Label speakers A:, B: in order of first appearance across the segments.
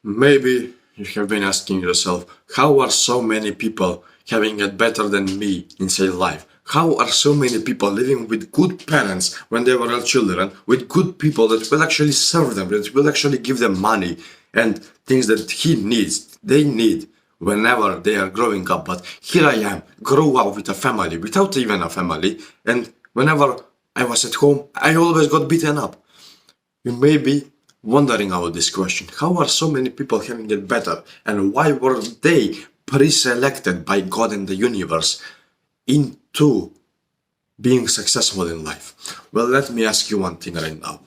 A: Maybe you have been asking yourself, how are so many people having it better than me inside life? How are so many people living with good parents when they were all children, with good people that will actually serve them, that will actually give them money and things that they need whenever they are growing up. But here I am, grow up with a family, without even a family, and whenever I was at home, I always got beaten up. You may be wondering about this question. How are so many people having it better? And why were they pre-selected by God and the universe into being successful in life? Well, let me ask you one thing right now.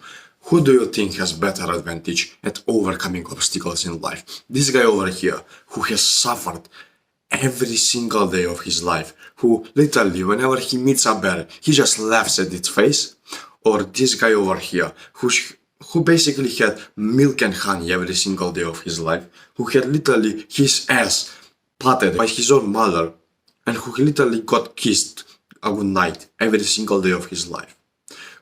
A: Who do you think has better advantage at overcoming obstacles in life? This guy over here, who has suffered every single day of his life, who literally, whenever he meets a bear, he just laughs at its face? Or this guy over here, who basically had milk and honey every single day of his life, who had literally his ass patted by his own mother, and who literally got kissed a good night every single day of his life?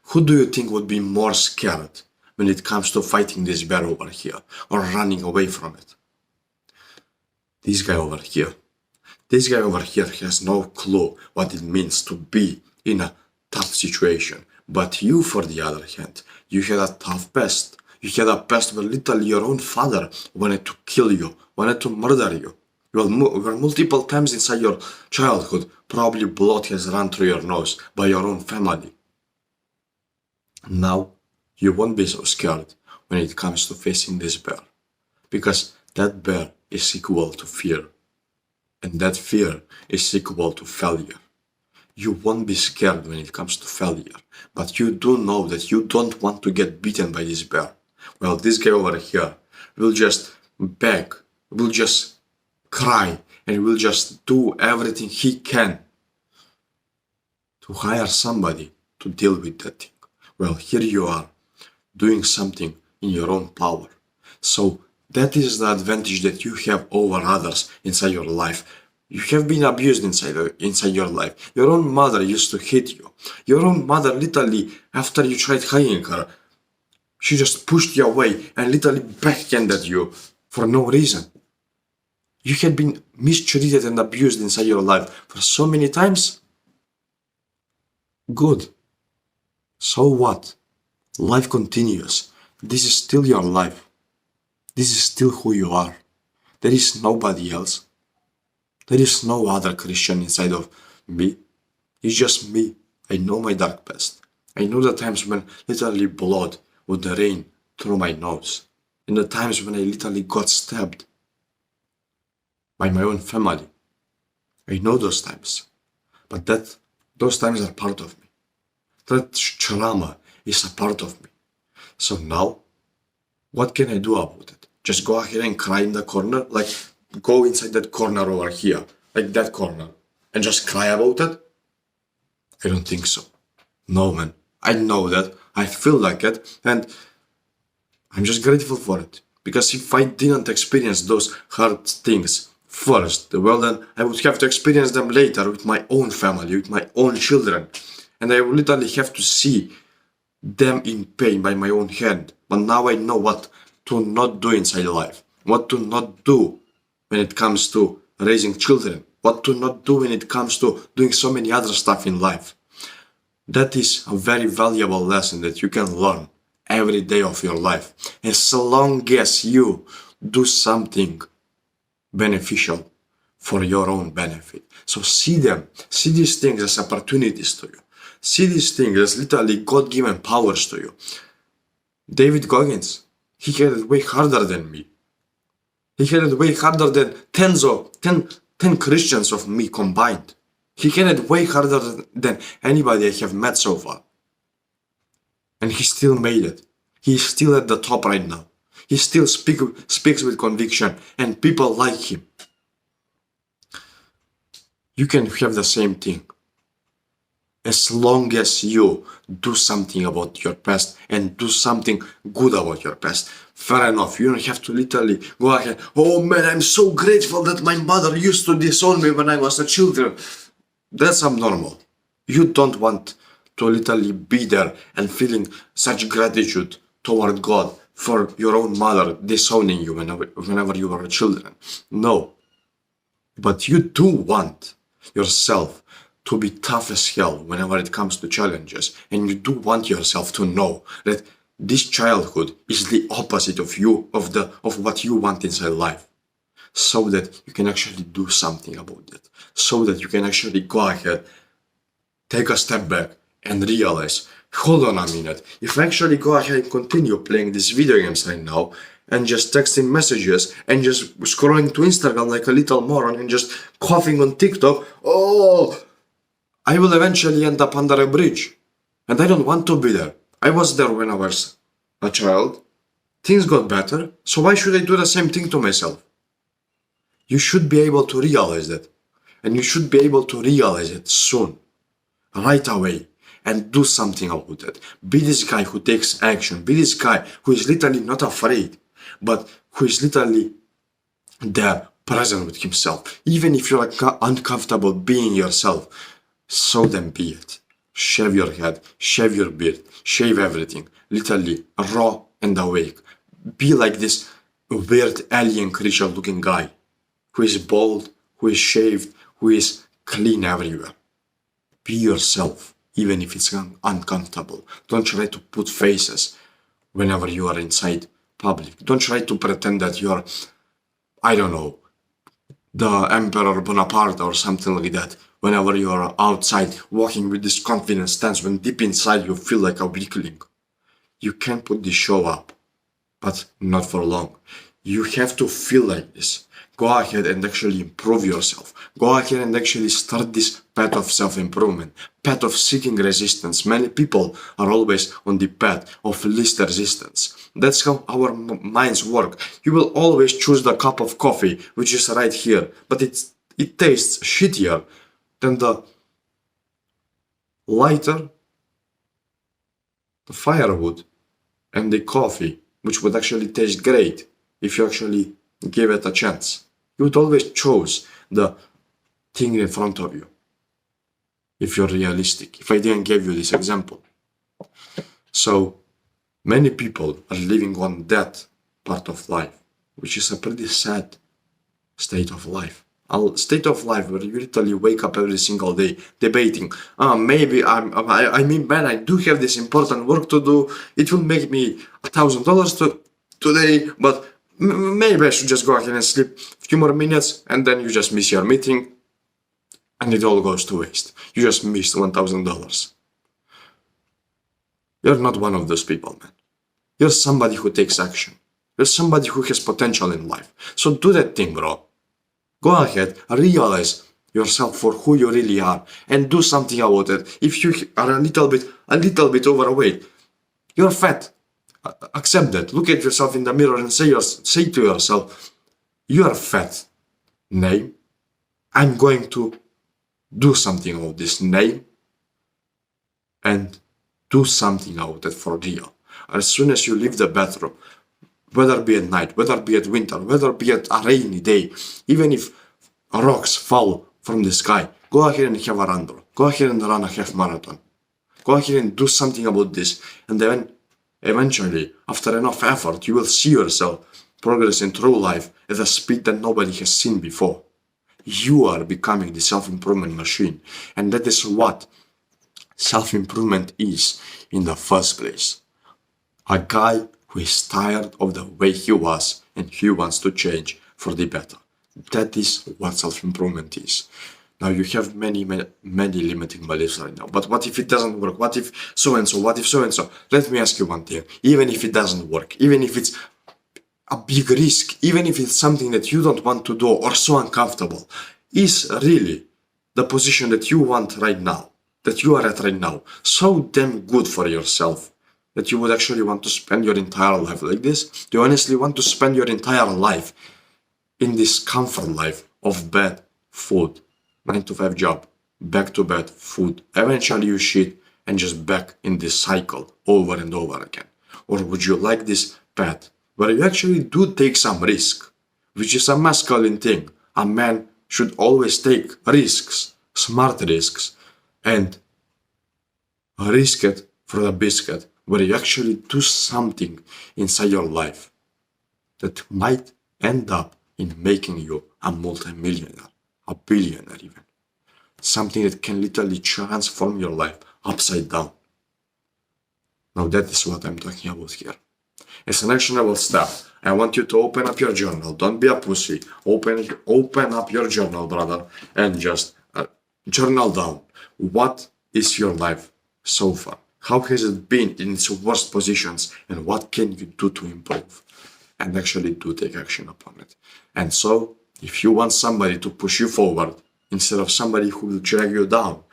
A: Who do you think would be more scared when it comes to fighting this bear over here or running away from it? This guy over here. This guy over here has no clue what it means to be in a tough situation. But you, for the other hand, you had a tough past. You had a past where literally your own father wanted to kill you, wanted to murder you. Where multiple times inside your childhood, probably blood has run through your nose by your own family. Now, you won't be so scared when it comes to facing this bear, because that bear is equal to fear, and that fear is equal to failure. You won't be scared when it comes to failure, but you do know that you don't want to get beaten by this bear. Well, this guy over here will just beg, will just cry, and will just do everything he can to hire somebody to deal with that thing. Well, here you are, doing something in your own power. So that is the advantage that you have over others inside your life. You have been abused inside your life. Your own mother used to hit you. Your own mother literally, after you tried hugging her, she just pushed you away and literally backhanded you for no reason. You had been mistreated and abused inside your life for so many times. Good. So what? Life continues. This is still your life. This is still who you are. There is nobody else. There is no other Christian inside of me. It's just me. I know my dark past. I know the times when literally blood would rain through my nose. And the times when I literally got stabbed by my own family. I know those times. But those times are part of me. That trauma is a part of me. So now, what can I do about it? Just go ahead and cry in the corner? Like, go inside that corner over here, like that corner, and just cry about it? I don't think so. No, man. I know that. I feel like it, and I'm just grateful for it. Because if I didn't experience those hard things first, well then I would have to experience them later with my own family, with my own children. And I would literally have to see them in pain by my own hand. But now I know what to not do inside life. What to not do when it comes to raising children. What to not do when it comes to doing so many other stuff in life. That is a very valuable lesson that you can learn every day of your life. As long as you do something beneficial for your own benefit. So see these things as opportunities to you. See these things as literally God-given powers to you. David Goggins, he had it way harder than me. He had it way harder than 10 Christians of me combined. He had it way harder than anybody I have met so far. And he still made it. He's still at the top right now. He still speaks with conviction, and people like him. You can have the same thing. As long as you do something about your past and do something good about your past. Fair enough, you don't have to literally go ahead, oh man, I'm so grateful that my mother used to disown me when I was a child. That's abnormal. You don't want to literally be there and feeling such gratitude toward God for your own mother disowning you whenever you were children. No. But you do want yourself to be tough as hell whenever it comes to challenges. And you do want yourself to know that this childhood is the opposite of you, of what you want inside life. So that you can actually do something about it. So that you can actually go ahead, take a step back, and realize, hold on a minute, if I actually go ahead and continue playing these video games right now, and just texting messages, and just scrolling to Instagram like a little moron, and just coughing on TikTok, I will eventually end up under a bridge. And I don't want to be there. I was there when I was a child. Things got better, so why should I do the same thing to myself? You should be able to realize that. And you should be able to realize it soon. Right away. And do something about it. Be this guy who takes action. Be this guy who is literally not afraid, but who is literally there, present with himself. Even if you're uncomfortable being yourself, so then be it. Shave your head, shave your beard, shave everything. Literally raw and awake. Be like this weird alien creature looking guy who is bald, who is shaved, who is clean everywhere. Be yourself, even if it's uncomfortable. Don't try to put faces whenever you are inside public. Don't try to pretend that you're, I don't know, the Emperor Bonaparte or something like that. Whenever you are outside walking with this confident stance, when deep inside you feel like a weakling. You can put this show up, but not for long. You have to feel like this. Go ahead and actually improve yourself. Go ahead and actually start this path of self-improvement, path of seeking resistance. Many people are always on the path of least resistance. That's how our minds work. You will always choose the cup of coffee, which is right here, but it tastes shittier than the lighter, the firewood, and the coffee, which would actually taste great if you actually gave it a chance. You would always choose the thing in front of you, if you're realistic, if I didn't give you this example. So, many people are living on that part of life, which is a pretty sad state of life. A state of life where you literally wake up every single day debating, maybe I mean, man, I do have this important work to do. It will make me $1,000 today, but maybe I should just go ahead and sleep a few more minutes, and then you just miss your meeting, and it all goes to waste. You just missed $1,000. You're not one of those people, man. You're somebody who takes action. You're somebody who has potential in life. So do that thing, bro. Go ahead, realize yourself for who you really are, and do something about it. If you are a little bit overweight, you're fat. Accept that. Look at yourself in the mirror and say to yourself, you are fat. Name. I'm going to do something about this name and do something about it for real. As soon as you leave the bathroom, whether be at night, whether be at winter, whether be at a rainy day, even if rocks fall from the sky, go ahead and have a run, bro. Go ahead and run a half marathon. Go ahead and do something about this, and then eventually, after enough effort, you will see yourself progressing through life at a speed that nobody has seen before. You are becoming the self-improvement machine, and that is what self-improvement is in the first place. A guy who is tired of the way he was and he wants to change for the better. That is what self-improvement is. Now you have many limiting beliefs right now. But what if it doesn't work? What if so-and-so? What if so-and-so? Let me ask you one thing. Even if it doesn't work, even if it's a big risk, even if it's something that you don't want to do or so uncomfortable, is really the position that you want right now, that you are at right now, so damn good for yourself that you would actually want to spend your entire life like this? Do you honestly want to spend your entire life in this comfort life of bed, food, 9-to-5 job, back to bed, food, eventually you shit, and just back in this cycle over and over again? Or would you like this path where you actually do take some risk, which is a masculine thing? A man should always take risks, smart risks, and risk it for the biscuit, where you actually do something inside your life that might end up in making you a multimillionaire, a billionaire even. Something that can literally transform your life upside down. Now that is what I'm talking about here. As an actionable step, I want you to open up your journal. Don't be a pussy. Open up your journal, brother, and just journal down. What is your life so far? How has it been in its worst positions, and what can you do to improve? And actually do take action upon it. And so, if you want somebody to push you forward instead of somebody who will drag you down,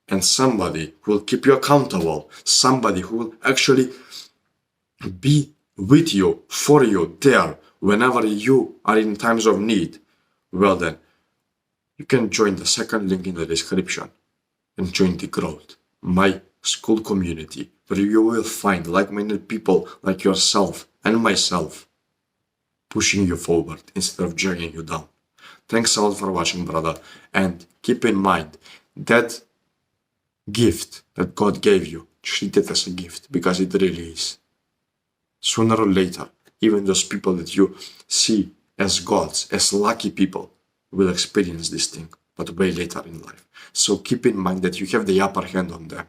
A: and somebody who will keep you accountable, somebody who will actually be with you, for you, there, whenever you are in times of need, well then, you can join the second link in the description and join the growth, my school community, where you will find like-minded people like yourself and myself pushing you forward instead of dragging you down. Thanks a lot for watching, brother, and keep in mind that gift that God gave you, treat it as a gift, because it really is. Sooner or later, even those people that you see as gods, as lucky people, will experience this thing, but way later in life. So keep in mind that you have the upper hand on them.